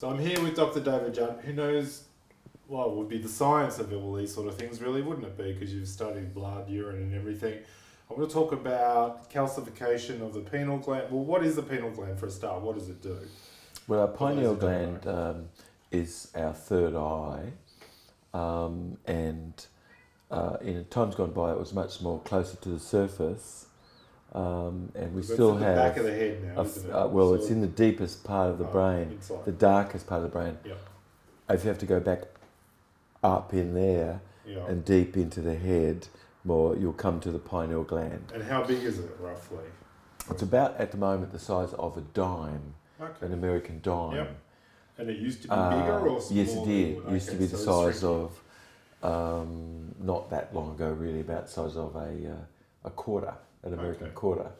So I'm here with Dr. David Judd, who knows, well, would be the science of all these sort of things, really, wouldn't it be? Because you've studied blood, urine, and everything. I want to talk about calcification of the pineal gland. Well, what is the pineal gland for a start? What does it do? Well, our For those pineal who don't gland know. is our third eye, and in times gone by it was much more closer to the surface, and we That's still at the have, back of the head now, isn't it? well, it's Sort in the deepest part of the of, brain, inside. the darkest part of the brain. Yeah, If you have to go back up in there yeah. and deep into the head more, you'll come to the pineal gland. And how big is it, roughly? It's about, at the moment, the size of a dime, Okay. an American dime. Yep. And it used to be bigger or smaller? Yes, it did. It used to Okay, be the so it's size of, not that long ago really, about the size of a quarter, an American Okay. quarter,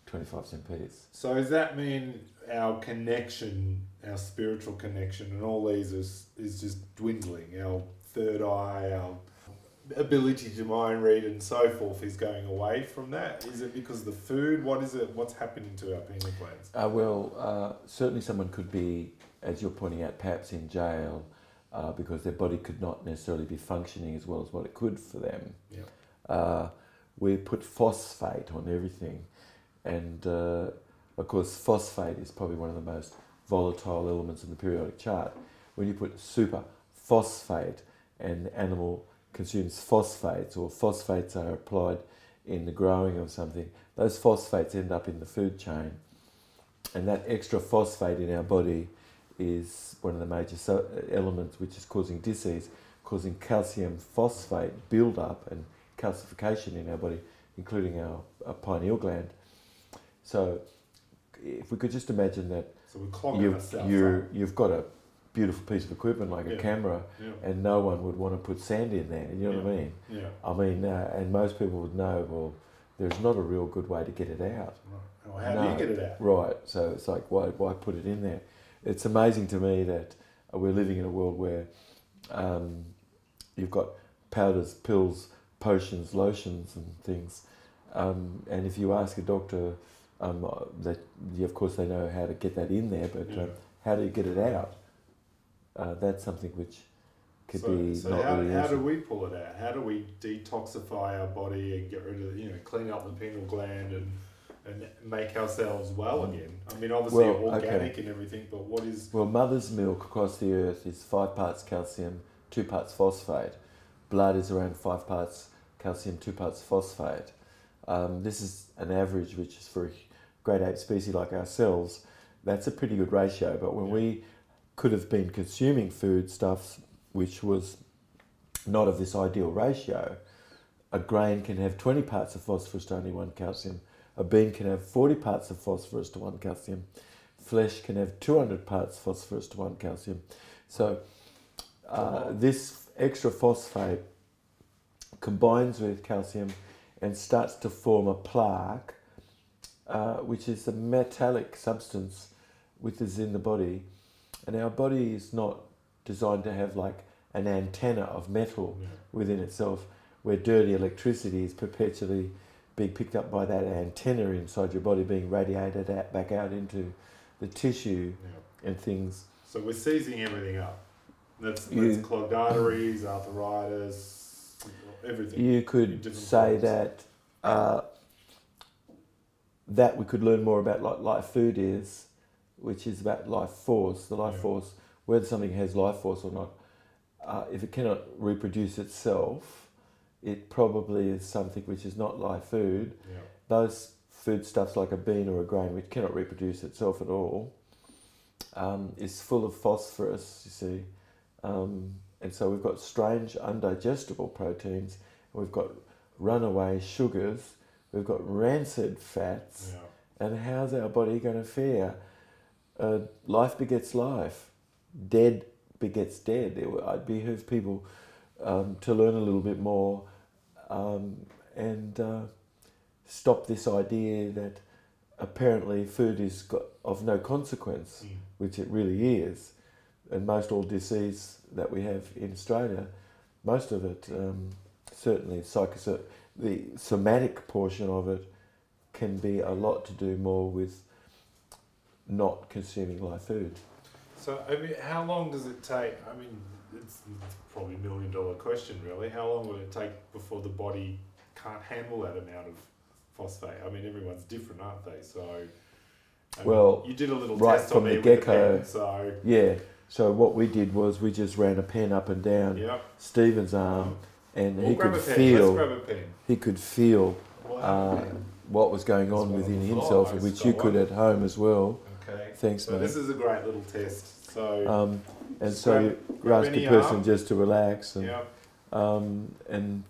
25-cent piece. So does that mean our connection, our spiritual connection, and all these is just dwindling? Our third eye, our ability to mind read and so forth is going away from that? Is it because of the food? What is it? What's happening to our pineal glands? Certainly someone could be, as you're pointing out, perhaps in jail because their body could not necessarily be functioning as well as what it could for them. Yeah. We put phosphate on everything, and of course phosphate is probably one of the most volatile elements in the periodic chart. When you put super phosphate and the animal consumes phosphates, or phosphates are applied in the growing of something, those phosphates end up in the food chain, and that extra phosphate in our body is one of the major elements which is causing disease, causing calcium phosphate build-up and calcification in our body, including our pineal gland. So if we could just imagine that So we're clogging ourselves up. you've got a beautiful piece of equipment like a Yeah. camera, Yeah. and no one would want to put sand in there, you know what I Yeah. mean? Yeah. I mean, and most people would know, well, there's not a real good way to get it out. Right. Well, how do you get it out? Right, so it's like, why put it in there? It's amazing to me that we're living in a world where you've got powders, pills, potions, lotions and things, and if you ask a doctor, that of course they know how to get that in there, but Yeah. how do you get it out? That's something which could be So not really how easy. do we pull it out? How do we detoxify our body and get rid of, clean up the pineal gland and make ourselves well again? I mean, obviously Well, organic okay. and everything, but what is... Well, mother's milk across the earth is 5 parts calcium, 2 parts phosphate. Blood is around 5 parts calcium, 2 parts phosphate. This is an average, which is for a great ape species like ourselves. That's a pretty good ratio. But when we could have been consuming foodstuffs which was not of this ideal ratio, a grain can have 20 parts of phosphorus to only 1 calcium. A bean can have 40 parts of phosphorus to 1 calcium. Flesh can have 200 parts phosphorus to 1 calcium. So this extra phosphate combines with calcium and starts to form a plaque, which is a metallic substance which is in the body. And our body is not designed to have like an antenna of metal within itself, where dirty electricity is perpetually being picked up by that antenna inside your body, being radiated back out into the tissue and things. So we're seizing everything up. That's You- clogged arteries, arthritis, everything. You in could different say forms. that we could learn more about like life food is, which is about life force, the life Yeah. force, whether something has life force or not. If it cannot reproduce itself, it probably is something which is not life food. Yeah. Those foodstuffs like a bean or a grain, which cannot reproduce itself at all, is full of phosphorus, you see. And so we've got strange undigestible proteins, we've got runaway sugars, we've got rancid fats, Yeah. and how's our body going to fare? Life begets life, dead begets dead. I'd behoove people to learn a little bit more and stop this idea that apparently food is of no consequence, which it really is. And most all disease that we have in Australia, most of it, certainly the somatic portion of it, can be a lot to do more with not consuming live food. So, I mean, how long does it take? I mean, it's probably $1 million question, really. How long will it take before the body can't handle that amount of phosphate? I mean, everyone's different, aren't they? So, I mean, Well, you did a little right test from on me the with the get-go, pen, so yeah. So what we did was we just ran a pen up and down yeah. Stephen's arm, and We'll he grab could a pen. feel. Let's grab a pen. He could feel We'll have a uh, pen. what was going There's on one within on the floor. himself, Nice. which Got you could one. at home as well. Okay. Thanks, So mate. this is a great little test. So And just so grab you ask any a person arm. just to relax and yeah, and and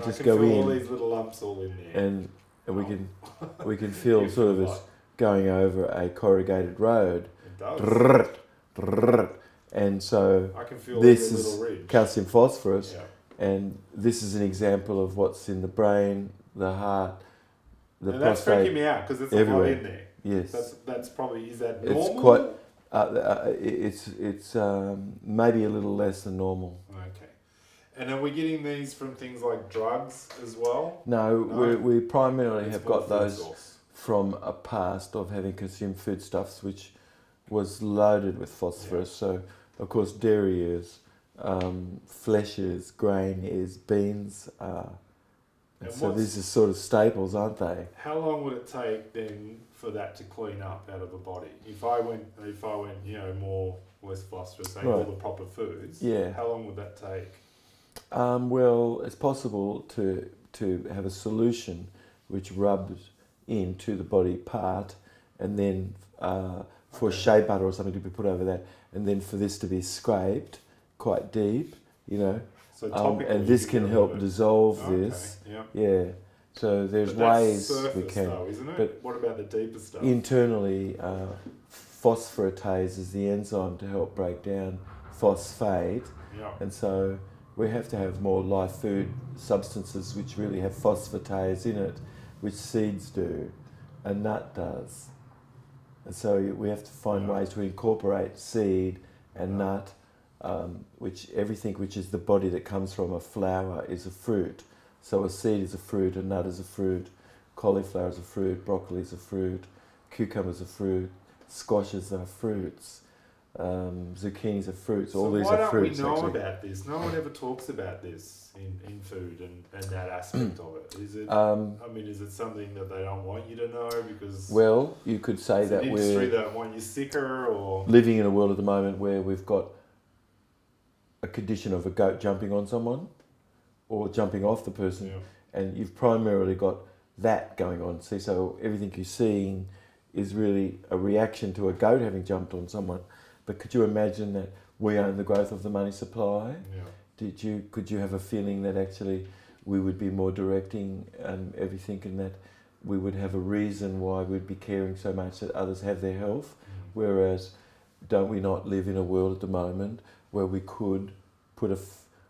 just I can go feel all in, these little lumps all in there. and we Oh. can feel You sort of feel as what? going over a corrugated road. It does. Drrrt, drrrt. And so I can feel this every is little ridge. calcium phosphorus, Yeah. and this is an example of what's in the brain, the heart, the And that's freaking prostate. me out because it's not everywhere. in there. Yes, That's probably, is that It's normal? quite- it's maybe a little less than normal. Okay. And are we getting these from things like drugs as well? No, No. we primarily It's have more got food those source. from a past of having consumed foodstuffs which was loaded with phosphorus. So, of course, dairy is, flesh is, grain is, beans are. And So what's- these are sort of staples, aren't they? How long would it take then for that to clean up out of the body? If I went, more less phosphorus, ate all Right. the proper foods. Yeah. How long would that take? Well, it's possible to have a solution which rubs into the body part, and then for Okay. shea butter or something to be put over that, and then for this to be scraped quite deep, So topically, and this you can get help rid of it. dissolve Okay, this. Yeah. Yeah. So there's But that's ways surface we can. though, isn't it? but What about the deeper stuff? Internally, phosphatase is the enzyme to help break down phosphate, yeah. and so we have to have more live food substances which really have phosphatase in it, which seeds do, a nut does. And so we have to find Yeah. ways to incorporate seed and Yeah. nut, which everything which is the body that comes from a flower is a fruit. So a seed is a fruit, a nut is a fruit, cauliflower is a fruit, broccoli is a fruit, cucumbers are fruit, squashes are fruits, zucchinis are fruits. So all these why are don't fruits. we know actually. about this? No one ever talks about this in food and that aspect of it. Is it? Is it something that they don't want you to know because Well, you could say it's that an industry we're that want you sicker or living in a world at the moment where we've got a condition of a goat jumping on someone or jumping off the person, yeah. and you've primarily got that going on. See, so everything you're seeing is really a reaction to a goat having jumped on someone. But could you imagine that we own the growth of the money supply? Yeah. Could you have a feeling that actually we would be more directing everything, and that we would have a reason why we'd be caring so much that others have their health? Whereas, don't we not live in a world at the moment where we could put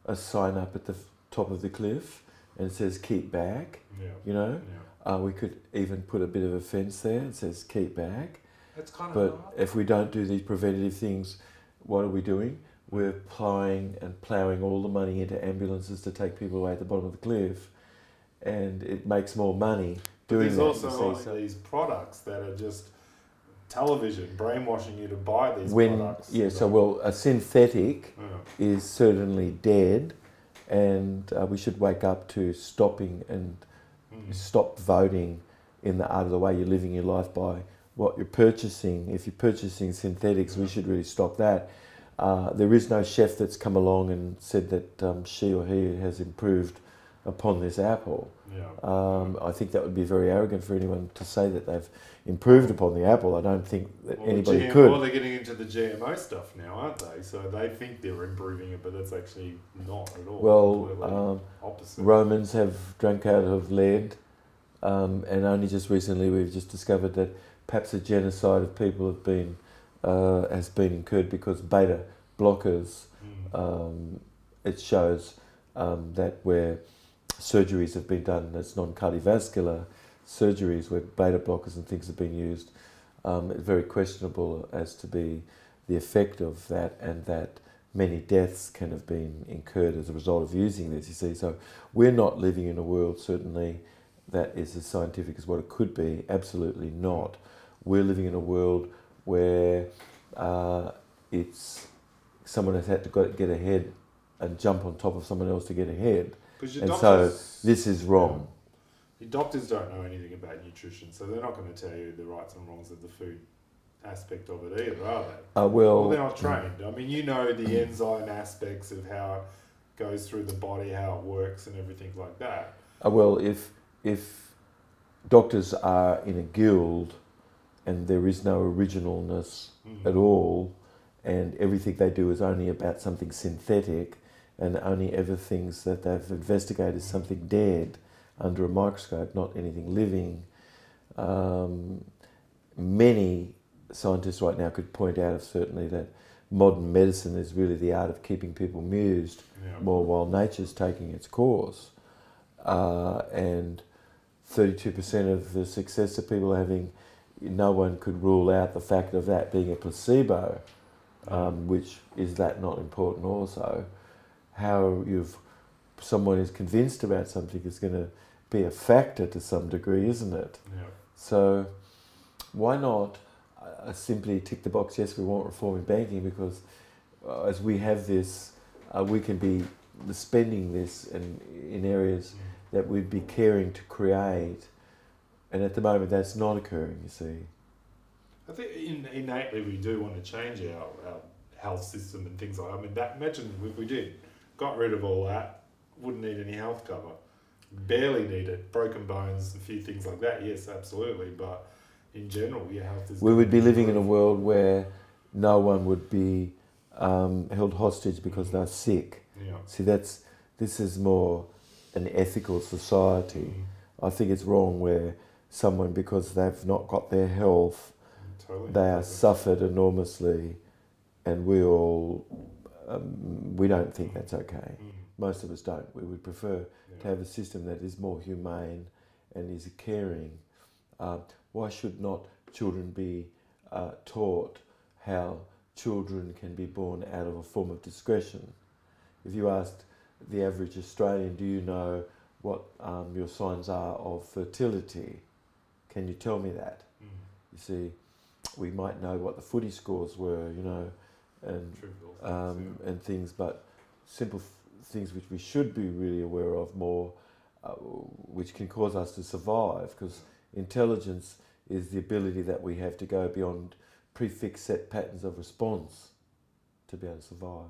a sign up at the top of the cliff and it says keep back, Yeah. you know? Yeah. We could even put a bit of a fence there that says keep back. That's kind of But hard. if we don't do these preventative things, what are we doing? We're ploughing all the money into ambulances to take people away at the bottom of the cliff, and it makes more money But doing there's that. also you all see. So these products that are just television brainwashing you to buy these when products. a synthetic Yeah. is certainly dead, and we should wake up to stopping and stop voting in the art of the way you're living your life by what you're purchasing. If you're purchasing synthetics, we should really stop that. There is no chef that's come along and said that she or he has improved upon this apple. Yeah. I think that would be very arrogant for anyone to say that they've improved upon the apple. I don't think that anybody could. Well, they're getting into the GMO stuff now, aren't they? So they think they're improving it, but that's actually not at all. Well, Completely opposite. Romans have drank out of lead, and only just recently we've just discovered that perhaps a genocide of people has been incurred because beta blockers. It shows that where surgeries have been done that's non-cardiovascular surgeries where beta blockers and things have been used, it's very questionable as to be the effect of that, and that many deaths can have been incurred as a result of using this, you see. So we're not living in a world, certainly, that is as scientific as what it could be. Absolutely not. We're living in a world where it's someone has had to get ahead and jump on top of someone else to get ahead. Because your And doctors, so this is wrong. your doctors don't know anything about nutrition, so they're not going to tell you the rights and wrongs of the food aspect of it either, are they? Well, they're not trained. I mean, you know the enzyme aspects of how it goes through the body, how it works, and everything like that. Well, if doctors are in a guild and there is no originalness at all, and everything they do is only about something synthetic, and only ever things that they've investigated is something dead under a microscope, not anything living. Many scientists right now could point out certainly that modern medicine is really the art of keeping people amused more while nature's taking its course. And 32% of the success that people are having, no one could rule out the fact of that being a placebo, which is that not important also. How someone is convinced about something is going to be a factor to some degree, isn't it? Yeah. So why not simply tick the box, yes, we want reform in banking, because as we have this, we can be spending this in areas that we'd be caring to create, and at the moment that's not occurring, you see. I think innately we do want to change our health system and things like that. I mean, imagine if we did, got rid of all that, wouldn't need any health cover. Barely need it. Broken bones, a few things like that, yes, absolutely. But in general, your health is... We would be living in a world where no one would be held hostage because they're sick. Yeah. See, this is more an ethical society. I think it's wrong where someone, because they've not got their health, they are suffered enormously, and we all, we don't think that's okay. Most of us don't. We would prefer to have a system that is more humane and is caring. Why should not children be taught how children can be born out of a form of discretion? If you asked the average Australian, do you know what your signs are of fertility? Can you tell me that? You see, we might know what the footy scores were, you know, and things, but simple things which we should be really aware of more, which can cause us to survive, because intelligence is the ability that we have to go beyond prefix set patterns of response to be able to survive.